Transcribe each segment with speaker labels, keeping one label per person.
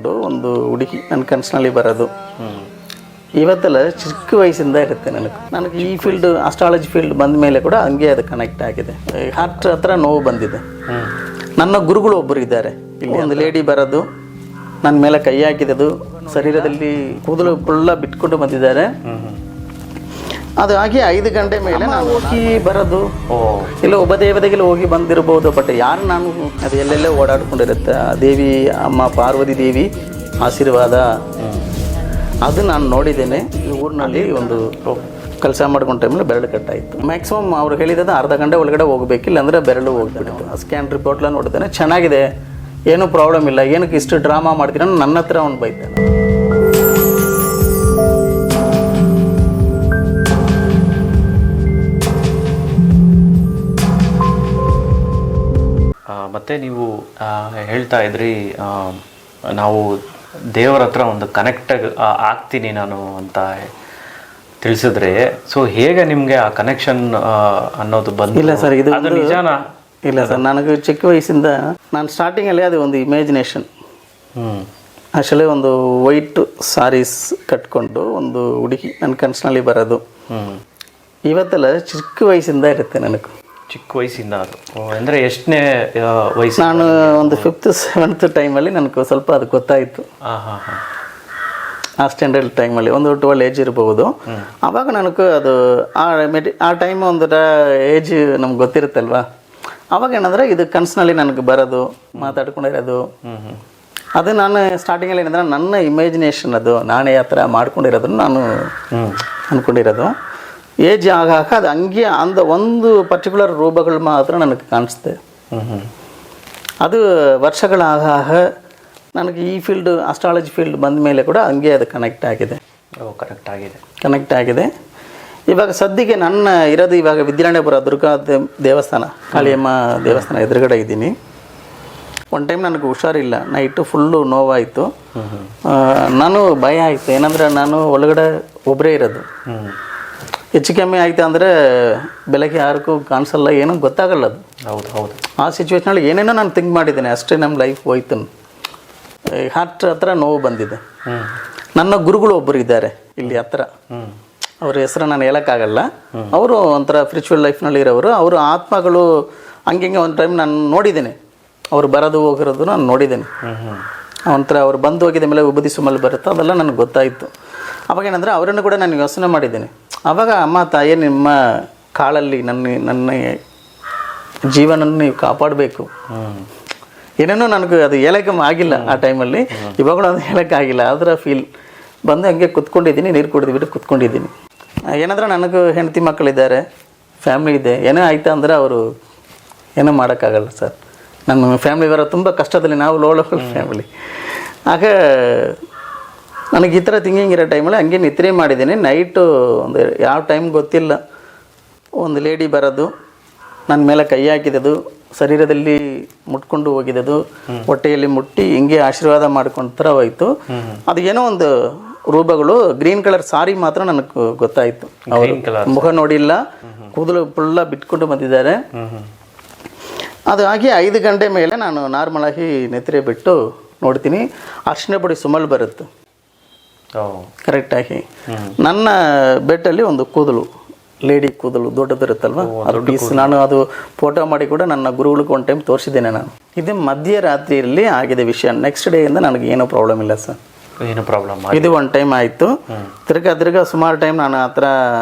Speaker 1: ಒಂದು ಹುಡುಗಿ ನನ್ನ ಕನಸಿನಲ್ಲಿ ಬರೋದು ಇವತ್ತೆಲ್ಲ ಚಿಕ್ಕ ವಯಸ್ಸಿಂದ ಇರುತ್ತೆ ನನಗೆ ಈ ಫೀಲ್ಡ್ ಅಸ್ಟ್ರಾಲಜಿ ಫೀಲ್ಡ್ ಬಂದ ಮೇಲೆ ಕೂಡ ಹಂಗೆ ಅದು ಕನೆಕ್ಟ್ ಆಗಿದೆ. ಹಾರ್ಟ್ ಹತ್ರ ನೋವು ಬಂದಿದೆ. ನನ್ನ ಗುರುಗಳು ಒಬ್ಬರು ಇದ್ದಾರೆ, ಇಲ್ಲಿ ಒಂದು ಲೇಡಿ ಬರೋದು, ನನ್ನ ಮೇಲೆ ಕೈ ಹಾಕಿದ್ದು, ಶರೀರದಲ್ಲಿ ಕೂದಲು ಫುಲ್ಲ ಬಿಟ್ಕೊಂಡು ಬಂದಿದ್ದಾರೆ. ಅದು ಹಾಗೆ 5 ಗಂಟೆ ಮೇಲೆ ನಾನು ಹೋಗಿ ಬರೋದು, ಇಲ್ಲ ಒಬ್ಬ ದೇವತೆಗೆಲ್ಲ ಹೋಗಿ ಬಂದಿರಬಹುದು. ಬಟ್ ಯಾರು ನಾನು ಅದು ಎಲ್ಲೆಲ್ಲೇ ಓಡಾಡ್ಕೊಂಡಿರುತ್ತೆ. ಆ ದೇವಿ ಅಮ್ಮ ಪಾರ್ವತಿ ದೇವಿ ಆಶೀರ್ವಾದ ಅದು ನಾನು ನೋಡಿದ್ದೇನೆ. ಈ ಊರಿನಲ್ಲಿ ಒಂದು ಕೆಲಸ ಮಾಡ್ಕೊಂಡ ಟೈಮಲ್ಲಿ ಬೆರಳು ಕಟ್ಟಾಯಿತು. ಮ್ಯಾಕ್ಸಿಮಮ್ ಅವ್ರು ಹೇಳಿದ ಅರ್ಧ ಗಂಟೆ ಒಳಗಡೆ ಹೋಗಬೇಕಿಲ್ಲ ಅಂದರೆ ಬೆರಳು ಹೋಗ್ಬಿಟ್ಟು ಸ್ಕ್ಯಾನ್ ರಿಪೋರ್ಟ್ಲ ನೋಡಿದ್ದೇನೆ, ಚೆನ್ನಾಗಿದೆ, ಏನೂ ಪ್ರಾಬ್ಲಮ್ ಇಲ್ಲ, ಏನಕ್ಕೆ ಇಷ್ಟು ಡ್ರಾಮಾ ಮಾಡ್ತೀರ ನನ್ನ ಹತ್ರ ಅವ್ನು ಬೈತಾನೆ.
Speaker 2: ಮತ್ತು ನೀವು ಹೇಳ್ತಾ ಇದ್ರಿ ನಾವು ದೇವರ ಹತ್ರ ಒಂದು ಕನೆಕ್ಟ್ ಆಗ್ತೀನಿ ನಾನು ಅಂತ ತಿಳಿಸಿದ್ರೆ, ಸೊ ಹೇಗೆ ನಿಮಗೆ ಆ ಕನೆಕ್ಷನ್ ಅನ್ನೋದು ಬಂದು?
Speaker 1: ಇಲ್ಲ ಸರ್, ಇದು
Speaker 2: ನಿಜಾನ?
Speaker 1: ಇಲ್ಲ ಸರ್, ನನಗೆ ಚಿಕ್ಕ ವಯಸ್ಸಿಂದ ನಾನು ಸ್ಟಾರ್ಟಿಂಗಲ್ಲಿ ಅದು ಒಂದು ಇಮ್ಯಾಜಿನೇಷನ್. ಆಕ್ಚುಲಿ ಒಂದು ವೈಟ್ ಸಾರೀಸ್ ಕಟ್ಕೊಂಡು ಒಂದು ಹುಡುಗಿ ನನ್ನ ಕನಸಿನಲ್ಲಿ ಬರೋದು ಇವತ್ತೆಲ್ಲ ಚಿಕ್ಕ ವಯಸ್ಸಿಂದ ಇರುತ್ತೆ ನನಗೆ.
Speaker 2: ಚಿಕ್ಕ ವಯಸ್ಸಿಂದ? ಅದು ಅಂದರೆ ಎಷ್ಟನೇ ವಯಸ್ಸು?
Speaker 1: ನಾನು ಒಂದು 5th 7th ಟೈಮಲ್ಲಿ ನನಗೆ ಸ್ವಲ್ಪ ಅದು ಗೊತ್ತಾಯಿತು. ಆ ಸ್ಟ್ಯಾಂಡರ್ಡ್ ಟೈಮಲ್ಲಿ ಒಂದು 12 ಏಜ್ ಇರಬಹುದು. ಆವಾಗ ನನಗೆ ಅದು ಆ ಟೈಮ್ ಒಂದು ಏಜ್ ನಮ್ಗೆ ಗೊತ್ತಿರುತ್ತಲ್ವ. ಆವಾಗ ಏನಂದರೆ ಇದು ಕನಸಿನಲ್ಲಿ ನನಗೆ ಬರೋದು, ಮಾತಾಡ್ಕೊಂಡಿರೋದು, ಅದು ನಾನು ಸ್ಟಾರ್ಟಿಂಗಲ್ಲಿ ಏನಂದ್ರೆ ನನ್ನ ಇಮ್ಯಾಜಿನೇಷನ್, ಅದು ನಾನೇ ಆ ಥರ ಮಾಡ್ಕೊಂಡಿರೋದನ್ನು ನಾನು ಅಂದ್ಕೊಂಡಿರೋದು. ಏಜ್ ಆಗಾಕ ಅದು ಹಂಗೆ ಒಂದು ಪರ್ಟಿಕ್ಯುಲರ್ ರೂಪಗಳು ಮಾತ್ರ ನನಗೆ ಕಾಣಿಸ್ತೆ. ಅದು ವರ್ಷಗಳಾಗಾಗ ನನಗೆ ಈ ಫೀಲ್ಡ್ ಅಸ್ಟ್ರಾಲಜಿ ಫೀಲ್ಡ್ ಬಂದ ಮೇಲೆ ಕೂಡ ಹಂಗೆ ಅದು ಕನೆಕ್ಟ್ ಆಗಿದೆ. ಇವಾಗ ಸದ್ಯಕ್ಕೆ ನನ್ನ ಇರೋದು ಇವಾಗ ವಿದ್ಯಾರಣ್ಯಪುರ ದುರ್ಗಾ ದೇವಸ್ಥಾನ, ಕಾಳಿಯಮ್ಮ ದೇವಸ್ಥಾನ ಎದುರುಗಡೆ ಇದ್ದೀನಿ. ಒಂದು ಟೈಮ್ ನನಗೆ ಹುಷಾರಿಲ್ಲ, ನೈಟು ಫುಲ್ಲು ನೋವಾಯಿತು. ನಾನು ಭಯ ಆಯಿತು, ಏನಂದರೆ ನಾನು ಒಳಗಡೆ ಒಬ್ಬರೇ ಇರೋದು. ಹೆಚ್ಚು ಕಮ್ಮಿ ಆಯಿತು ಅಂದರೆ ಬೆಳಗ್ಗೆ ಯಾರಿಗೂ ಕಾಣಿಸಲ್ಲ, ಏನೂ ಗೊತ್ತಾಗಲ್ಲ ಅದು.
Speaker 2: ಹೌದು.
Speaker 1: ಆ ಸಿಚುವೇಶನಲ್ಲಿ ಏನೇನೋ ನಾನು ಥಿಂಕ್ ಮಾಡಿದ್ದೇನೆ, ಅಷ್ಟೇ ನಮ್ಮ ಲೈಫ್ ಹೋಯ್ತು. ಹಾರ್ಟ್ ಹತ್ರ ನೋವು ಬಂದಿದೆ. ನನ್ನ ಗುರುಗಳು ಒಬ್ಬರು ಇದ್ದಾರೆ ಇಲ್ಲಿ ಹತ್ರ, ಅವ್ರ ಹೆಸರು ನಾನು ಹೇಳೋಕ್ಕಾಗಲ್ಲ. ಅವರು ಒಂಥರ ಸ್ಪಿರಿಚುವಲ್ ಲೈಫ್ನಲ್ಲಿ ಇರೋರು. ಅವರು ಆತ್ಮಗಳು ಹಂಗೆ ಒಂದು ಟೈಮ್ ನಾನು ನೋಡಿದ್ದೇನೆ, ಅವ್ರು ಬರೋದು ಹೋಗಿರೋದು ನಾನು ನೋಡಿದ್ದೇನೆ. ಒಂಥರ ಅವ್ರು ಬಂದು ಹೋಗಿದ ಮೇಲೆ ಉಬದಿ ಸುಮಲ್ ಬರುತ್ತೋ ಅದೆಲ್ಲ ನನಗೆ ಗೊತ್ತಾಯಿತು. ಅವಾಗ ಏನಂದರೆ ಅವರನ್ನು ಕೂಡ ನಾನು ಯೋಚನೆ ಮಾಡಿದ್ದೇನೆ. ಆವಾಗ ಅಮ್ಮ ತಾಯೇ, ನಿಮ್ಮ ಕಾಳಲ್ಲಿ ನನ್ನ ಜೀವನನ್ನು ನೀವು ಕಾಪಾಡಬೇಕು. ಏನೇನೋ ನನಗೆ ಅದು ಹೇಳೋಕ್ಕೆ ಆಗಿಲ್ಲ ಆ ಟೈಮಲ್ಲಿ, ಇವಾಗಲೂ ಅದು ಹೇಳೋಕ್ಕಾಗಿಲ್ಲ. ಅದರ ಫೀಲ್ ಬಂದು ಹಂಗೆ ಕುತ್ಕೊಂಡಿದ್ದೀನಿ, ನೀರು ಕುಡಿದ್ಬಿಟ್ಟು ಕುತ್ಕೊಂಡಿದ್ದೀನಿ. ಏನಂದ್ರೆ ನನಗೂ ಹೆಂಡತಿ ಮಕ್ಕಳಿದ್ದಾರೆ, ಫ್ಯಾಮಿಲಿ ಇದೆ. ಏನೋ ಆಯಿತಾ ಅಂದರೆ ಅವರು ಏನೋ ಮಾಡೋಕ್ಕಾಗಲ್ಲ ಸರ್. ನನ್ನ ಫ್ಯಾಮಿಲಿ ಬರೋ ತುಂಬ ಕಷ್ಟದಲ್ಲಿ, ನಾವು ಲೋಕಲ್ ಫ್ಯಾಮಿಲಿ. ಆಗ ನನಗೆ ಈ ಥರ ಥಿಂಕಿಂಗ್ ಇರೋ ಟೈಮಲ್ಲಿ ಹಂಗೆ ನಿದ್ರೆ ಮಾಡಿದ್ದೀನಿ. ನೈಟು ಒಂದು ಯಾವ ಟೈಮ್ ಗೊತ್ತಿಲ್ಲ, ಒಂದು ಲೇಡಿ ಬರೋದು, ನನ್ನ ಮೇಲೆ ಕೈ ಹಾಕಿದ್ದು, ಶರೀರದಲ್ಲಿ ಮುಟ್ಕೊಂಡು ಹೋಗಿದ್ದು, ಹೊಟ್ಟೆಯಲ್ಲಿ ಮುಟ್ಟಿ ಹಿಂಗೆ ಆಶೀರ್ವಾದ ಮಾಡ್ಕೊಂಡು ಥರ ಹೋಯ್ತು. ಅದು ಏನೋ ಒಂದು ರೂಪಗಳು, ಗ್ರೀನ್ ಕಲರ್ ಸಾರಿ ಮಾತ್ರ ನನಗೆ ಗೊತ್ತಾಯಿತು. ಅವರು ಮುಖ ನೋಡಿಲ್ಲ, ಕೂದಲು ಫುಲ್ಲ ಬಿಟ್ಕೊಂಡು ಬಂದಿದ್ದಾರೆ. ಅದು ಹಾಗೆ 5 ಗಂಟೆ ಮೇಲೆ ನಾನು ನಾರ್ಮಲಾಗಿ ನಿದ್ರೆ ಬಿಟ್ಟು ನೋಡ್ತೀನಿ, ಅರ್ಶಿನ ಪುಡಿ ಸುಮಲ್ ಬರುತ್ತೆ ಕರೆಕ್ಟಾಗಿ. ನನ್ನ ಬೆಟ್ಟಲ್ಲಿ ಒಂದು ಕೂದಲು, ಲೇಡಿ ಕೂದಲು ದೊಡ್ಡದಿರುತ್ತಲ್ವ, ಅದು ಪೀಸ್. ನಾನು ಅದು ಫೋಟೋ ಮಾಡಿ ಕೂಡ ನನ್ನ ಗುರುಗಳಿಗೆ ಒಂದು ಟೈಮ್ ತೋರಿಸಿದ್ದೇನೆ ನಾನು. ಇದು ಮಧ್ಯರಾತ್ರಿಯಲ್ಲಿ ಆಗಿದೆ ವಿಷಯ. ನೆಕ್ಸ್ಟ್ ಡೇಯಿಂದ ನನಗೆ ಏನೂ ಪ್ರಾಬ್ಲಮ್ ಇಲ್ಲ ಸರ್,
Speaker 2: ಏನು ಪ್ರಾಬ್ಲಮ್. ಇದು
Speaker 1: ಒಂದು ಟೈಮ್ ಆಯಿತು. ತಿರ್ಗಾ ಸುಮಾರು ಟೈಮ್ ನಾನು ಆ ಥರ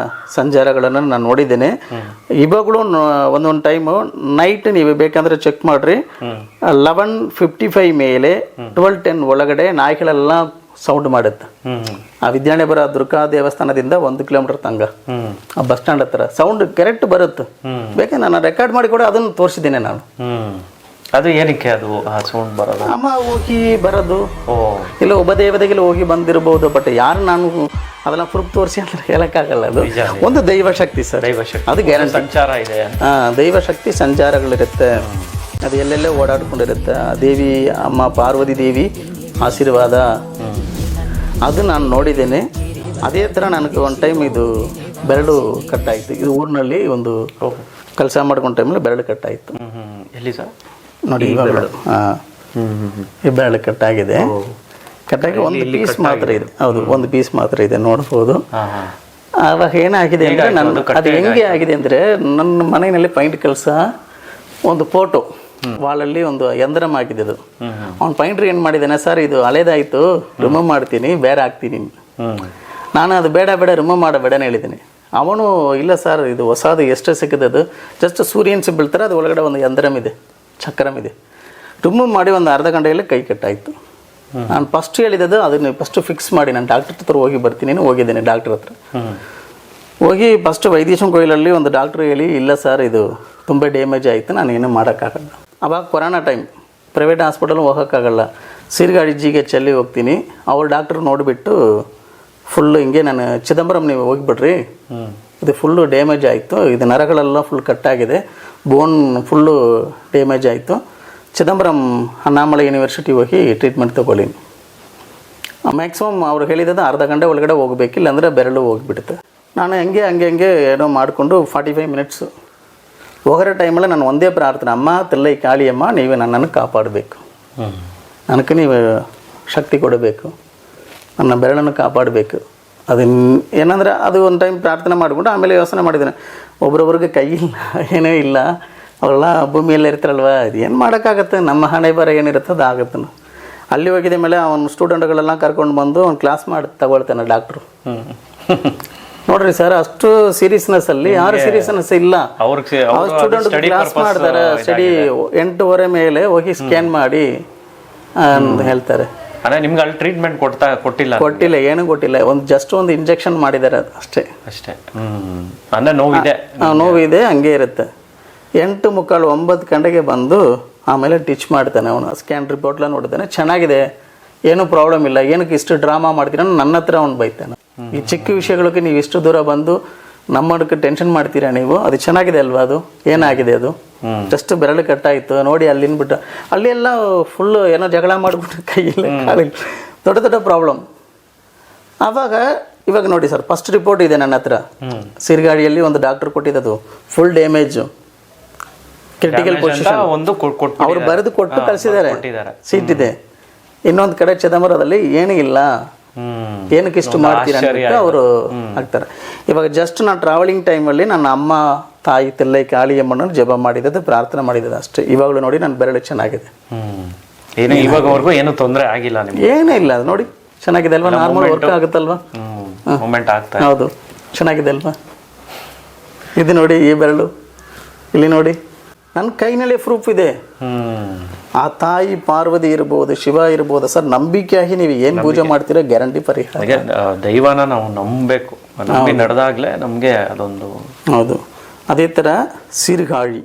Speaker 1: ಸಂಚಾರಗಳನ್ನು ನಾನು ನೋಡಿದ್ದೇನೆ. ಇವಾಗಲೂ ಒಂದೊಂದು ಟೈಮು ನೈಟ್ ನೀವು ಬೇಕಂದರೆ ಚೆಕ್ ಮಾಡಿರಿ, 11:55 ಮೇಲೆ 12:10 ಒಳಗಡೆ ನಾಯಿಗಳೆಲ್ಲ ಸೌಂಡ್ ಮಾಡುತ್ತೆ. ಆ ವಿದ್ಯಾರಣ್ಯಪುರ ದುರ್ಗಾ ದೇವಸ್ಥಾನದಿಂದ 1 ಕಿಲೋಮೀಟರ್ ತಂಗ ಆ ಬಸ್ ಸ್ಟ್ಯಾಂಡ್ ಹತ್ರ ಸೌಂಡ್ ಕರೆಕ್ಟ್ ಬರುತ್ತೆ. ಬೇಕಂದ್ರೆ ನಾನು ರೆಕಾರ್ಡ್ ಮಾಡಿ ಕೂಡ ಅದನ್ನು ತೋರಿಸಿದ್ದೇನೆ ನಾನು.
Speaker 2: ಅದು ಏನಕ್ಕೆ ಅದು ಆ ಸೌಂಡ್ ಬರೋದು?
Speaker 1: ಅಮ್ಮ ಹೋಗಿ ಬರೋದು, ಇಲ್ಲ ಒಬ್ಬ ದೇವತೆಗೆಲ್ಲ ಹೋಗಿ ಬಂದಿರಬಹುದು. ಬಟ್ ಯಾರು ನಾನು ಅದನ್ನ ಪ್ರೂಫ್ ತೋರಿಸಿ ಅಂತ ಹೇಳಕ್ಕಾಗಲ್ಲ. ಅದು ಒಂದು ದೈವ ಶಕ್ತಿ ಸರ್, ಅದು ಗ್ಯಾರಂಟಿ.
Speaker 2: ಸಂಚಾರ ಇದೆ,
Speaker 1: ದೈವ ಶಕ್ತಿ ಸಂಚಾರಗಳಿರುತ್ತೆ. ಅದು ಎಲ್ಲೆಲ್ಲೇ ಓಡಾಡ್ಕೊಂಡಿರುತ್ತೆ. ಆ ದೇವಿ ಅಮ್ಮ ಪಾರ್ವತಿ ದೇವಿ ಆಶೀರ್ವಾದ ಅದು ನಾನು ನೋಡಿದ್ದೇನೆ. ಅದೇ ಥರ ನನಗೆ ಒಂದು ಟೈಮ್ ಇದು ಬೆರಳು ಕಟ್ಟಾಯಿತು. ಇದು ಊರಿನಲ್ಲಿ ಒಂದು ಕೆಲಸ ಮಾಡ್ಕೊಂಡ ಟೈಮಲ್ಲಿ ಬೆರಳು ಕಟ್ಟಾಯಿತು.
Speaker 2: ಎಲ್ಲಿ ಸರ್?
Speaker 1: ನೋಡಿ ಈ ಬೆರಳು ಕಟ್ಟಾಗಿದೆ. ಕಟ್ಟಾಗಿ ಒಂದು ಪೀಸ್ ಮಾತ್ರ ಇದೆ. ಹೌದು, ಒಂದು ಪೀಸ್ ಮಾತ್ರ ಇದೆ, ನೋಡ್ಬೋದು. ಆವಾಗ ಏನಾಗಿದೆ ಅಂದರೆ ಅದು ಹೆಂಗೆ ಆಗಿದೆ ಅಂದರೆ, ನನ್ನ ಮನೆಯಲ್ಲಿ ಪೈಂಟ್ ಕೆಲಸ ಒಂದು ಫೋಟೋ ವಾಲಲ್ಲಿ ಒಂದು ಯಂತ್ರಮ್ ಆಗಿದೆ. ಅದು ಅವ್ನು ಪೈಂಟ್ರ್ ಏನು ಮಾಡಿದ್ದಾನೆ, ಸರ್ ಇದು ಹಳೇದಾಯಿತು, ರಿಮೂವ್ ಮಾಡ್ತೀನಿ, ಬೇರೆ ಹಾಕ್ತೀನಿ. ನಾನು ಅದು ಬೇಡ ರಿಮೂವ್ ಮಾಡಬೇಡನೇ ಹೇಳಿದ್ದೀನಿ. ಅವನು ಇಲ್ಲ ಸರ್ ಇದು ಹೊಸದು ಎಷ್ಟು ಸಿಕ್ಕಿದ್ದು, ಜಸ್ಟ್ ಸೂರ್ಯನ ಸಿಂಬಲ್ ಥರ ಅದು ಒಳಗಡೆ ಒಂದು ಯಂತ್ರಮ್ ಇದೆ, ಚಕ್ರಮ್ ಇದೆ. ರಿಮೂವ್ ಮಾಡಿ ಒಂದು ಅರ್ಧ ಗಂಟೆಯಲ್ಲಿ ಕೈ ಕಟ್ಟಾಯಿತು. ನಾನು ಫಸ್ಟ್ ಹೇಳಿದ್ದು ಅದನ್ನು ಫಸ್ಟ್ ಫಿಕ್ಸ್ ಮಾಡಿ ನಾನು ಡಾಕ್ಟರ್ ಹತ್ರ ಹೋಗಿ ಬರ್ತೀನಿ. ಹೋಗಿದ್ದೇನೆ ಡಾಕ್ಟರ್ ಹತ್ರ. ಹೋಗಿ ಫಸ್ಟ್ ವೈದ್ಯೇಶ್ವರ ಕೋಯಿಲಲ್ಲಿ ಒಂದು ಡಾಕ್ಟ್ರು ಹೇಳಿ, ಇಲ್ಲ ಸರ್ ಇದು ತುಂಬ ಡ್ಯಾಮೇಜ್ ಆಯಿತು, ನಾನು ಏನೂ ಮಾಡೋಕ್ಕಾಗಲ್ಲ. ಅವಾಗ ಕೊರೋನಾ ಟೈಮ್, ಪ್ರೈವೇಟ್ ಹಾಸ್ಪಿಟಲ್ ಹೋಗೋಕ್ಕಾಗಲ್ಲ. ಸೀರ್ಗಾಡಿ GH ಅಲ್ಲಿ ಹೋಗ್ತೀನಿ. ಅವ್ರು ಡಾಕ್ಟ್ರು ನೋಡಿಬಿಟ್ಟು ಫುಲ್ಲು ಹಿಂಗೆ, ನಾನು ಚಿದಂಬರಂ ನೀವು ಹೋಗಿಬಿಡ್ರಿ, ಇದು ಫುಲ್ಲು ಡ್ಯಾಮೇಜ್ ಆಯಿತು, ಇದು ನರಗಳೆಲ್ಲ ಫುಲ್ ಕಟ್ಟಾಗಿದೆ, ಬೋನ್ ಫುಲ್ಲು ಡ್ಯಾಮೇಜ್ ಆಯಿತು, ಚಿದಂಬರಂ ಅಣ್ಣಾಮಲೈ ಯೂನಿವರ್ಸಿಟಿ ಹೋಗಿ ಟ್ರೀಟ್ಮೆಂಟ್ ತೊಗೊಳ್ಳಿ. ಮ್ಯಾಕ್ಸಿಮಮ್ ಅವ್ರು ಹೇಳಿದ್ದು ಅರ್ಧ ಗಂಟೆ ಒಳಗಡೆ ಹೋಗಬೇಕಿಲ್ಲ ಅಂದರೆ ಬೆರಳು ಹೋಗಿಬಿಡುತ್ತೆ. ನಾನು ಹಂಗೆ ಏನೋ ಮಾಡಿಕೊಂಡು 45 ಮಿನಿಟ್ಸು ಹೋಗೋರ ಟೈಮಲ್ಲಿ ನಾನು ಒಂದೇ ಪ್ರಾರ್ಥನೆ, ಅಮ್ಮ ತಲ್ಲೈ ಕಾಳಿಯಮ್ಮ ನೀವೇ ನನ್ನನ್ನು ಕಾಪಾಡಬೇಕು, ನನಗೆ ನೀವು ಶಕ್ತಿ ಕೊಡಬೇಕು, ನನ್ನ ಬೆರಳನ್ನು ಕಾಪಾಡಬೇಕು. ಅದು ಏನಂದರೆ ಅದು ಒಂದು ಟೈಮ್ ಪ್ರಾರ್ಥನೆ ಮಾಡಿಕೊಂಡು ಆಮೇಲೆ ಯೋಚನೆ ಮಾಡಿದ್ದೇನೆ, ಒಬ್ರೊಬ್ರಿಗೆ ಕೈ ಇಲ್ಲ, ಏನೂ ಇಲ್ಲ, ಅವರೆಲ್ಲ ಭೂಮಿಯಲ್ಲೇ ಇರ್ತಾರಲ್ವ, ಇದು ಏನು ಮಾಡೋಕ್ಕಾಗತ್ತೆ, ನಮ್ಮ ಹಣೆ ಬರ ಏನಿರುತ್ತೆ ಅದು ಆಗುತ್ತೆ. ಅಲ್ಲಿ ಹೋಗಿದ ಮೇಲೆ ಅವನು ಸ್ಟೂಡೆಂಟ್ಗಳೆಲ್ಲ ಕರ್ಕೊಂಡು ಬಂದು ಅವ್ನು ಕ್ಲಾಸ್ ಮಾಡಿ ತಗೊಳ್ತಾನೆ ಡಾಕ್ಟ್ರು. ನೋಡ್ರಿ ಸರ್, ಅಷ್ಟು ಸೀರಿಯಸ್ನೆಸ್ ಯಾರು ಸೀರಿಯಸ್ನೆಸ್ ಇಲ್ಲ. ಅವ್ರು ಸ್ಟೂಡೆಂಟ್ ಕ್ಲಾಸ್ ಮಾಡ್ತಾರೆ, ಸ್ಟಡಿ 8:30 ಮೇಲೆ ಹೋಗಿ ಸ್ಕ್ಯಾನ್ ಮಾಡಿ ಅಂತ ಹೇಳ್ತಾರೆ.
Speaker 2: ನಿಮ್ಗೆ ಅಲ್ಲಿ ಟ್ರೀಟ್ಮೆಂಟ್ ಕೊಟ್ಟಿಲ್ಲ,
Speaker 1: ಏನು ಕೊಟ್ಟಿಲ್ಲ, ಜಸ್ಟ್ ಒಂದು ಇಂಜೆಕ್ಷನ್ ಮಾಡಿದ್ದಾರೆ ಅಷ್ಟೇ.
Speaker 2: ಅಂದ್ರೆ
Speaker 1: ನೋವಿದೆ, ಹಂಗೆ ಇರುತ್ತೆ. 8:45 9 ಗಂಟೆಗೆ ಬಂದು ಆಮೇಲೆ ಟಿಚ್ ಮಾಡ್ತಾನೆ ಅವನು. ಸ್ಕ್ಯಾನ್ ರಿಪೋರ್ಟ್ಲ ನೋಡ್ತಾನೆ, ಚೆನ್ನಾಗಿದೆ, ಏನೂ ಪ್ರಾಬ್ಲಮ್ ಇಲ್ಲ, ಏನಕ್ಕೆ ಇಷ್ಟು ಡ್ರಾಮಾ ಮಾಡ್ತೀರ ನನ್ನ ಹತ್ರ ಅವ್ನು ಬೈತಾನೆ. ಈ ಚಿಕ್ಕ ವಿಷಯಗಳಿಗೆ ನೀವು ಇಷ್ಟು ದೂರ ಬಂದು ನಮ್ಮದಕ್ಕೆ ಟೆನ್ಷನ್ ಮಾಡ್ತೀರಾ ನೀವು, ಅದು ಚೆನ್ನಾಗಿದೆ ಅಲ್ವಾ, ಅದು ಏನಾಗಿದೆ, ಅದು ಜಸ್ಟ್ ಬೆರಳು ಕಟ್ಟಾಯಿತು ನೋಡಿ, ಅಲ್ಲಿಂದ ಬಿಟ್ಟು ಅಲ್ಲಿ ಎಲ್ಲ ಫುಲ್ಲು ಏನೋ ಜಗಳ ಮಾಡಿಬಿಟ್ಟು ಕೈಯಿಲ್ಲ ಕಾಲಿಲ್ಲ, ದೊಡ್ಡ ಪ್ರಾಬ್ಲಮ್. ಇವಾಗ ನೋಡಿ ಸರ್, ಫಸ್ಟ್ ರಿಪೋರ್ಟ್ ಇದೆ ನನ್ನ ಹತ್ರ, ಸೀರ್ಗಾಡಿಯಲ್ಲಿ ಒಂದು ಡಾಕ್ಟರ್ ಕೊಟ್ಟಿದ್ದು, ಫುಲ್ ಡ್ಯಾಮೇಜು, ಕ್ರಿಟಿಕಲ್ ಪೊಸಿಷನ್, ಅವ್ರು ಬರೆದು ಕೊಟ್ಟು ಕಳಿಸಿದ್ದಾರೆ, ಸೀಟ್ ಇದೆ. ಇನ್ನೊಂದು ಕಡೆ ಚಿದಂಬರದಲ್ಲಿ ಏನೂ ಇಲ್ಲ, ಏನಕ್ಕೆ ಇಷ್ಟು ಮಾಡ್ತೀರಾ ಅಂತ ಅವರು ಆಗ್ತಾರೆ. ಇವಾಗ ಜಸ್ಟ್ ನಾನು ಟ್ರಾವೆಲಿಂಗ್ ಟೈಮಲ್ಲಿ ನನ್ನ ಅಮ್ಮ ತಾಯಿ ತಲ್ಲೈ ಕಾಳಿಯಮ್ಮನನ್ನು ಜಪ ಮಾಡಿದ್ದು, ಪ್ರಾರ್ಥನೆ ಮಾಡಿದ್ದು ಅಷ್ಟೇ. ಇವಾಗಲೂ ನೋಡಿ ನನ್ನ ಬೆರಳು ಚೆನ್ನಾಗಿದೆ,
Speaker 2: ಇವಾಗವರೆಗೂ ಏನು ತೊಂದರೆ ಆಗಿಲ್ಲ,
Speaker 1: ಏನೂ ಇಲ್ಲ. ಅದು ನೋಡಿ ಚೆನ್ನಾಗಿದೆ ಅಲ್ವಾ, ನಾರ್ಮಲ್ ವರ್ಕ್ ಆಗುತ್ತಲ್ವಾ, ಹೌದು ಚೆನ್ನಾಗಿದೆ ಅಲ್ವಾ. ಇದು ನೋಡಿ ಈ ಬೆರಳು, ಇಲ್ಲಿ ನೋಡಿ ನನ್ನ ಕೈನಲ್ಲಿ ಪ್ರೂಫ್ ಇದೆ. ಆ ತಾಯಿ ಪಾರ್ವತಿ ಇರ್ಬೋದು, ಶಿವ ಇರ್ಬೋದು ಸರ್, ನಂಬಿಕೆಯಾಗಿ ನೀವು ಏನು ಪೂಜೆ ಮಾಡ್ತೀರೋ ಗ್ಯಾರಂಟಿ ಪರಿಹಾರ.
Speaker 2: ದೈವನ ನಾವು ನಂಬಬೇಕು, ನಡೆದಾಗಲೇ ನಮಗೆ ಅದೊಂದು.
Speaker 1: ಹೌದು. ಅದೇ ಥರ ಸೀರ್ಗಾಳಿ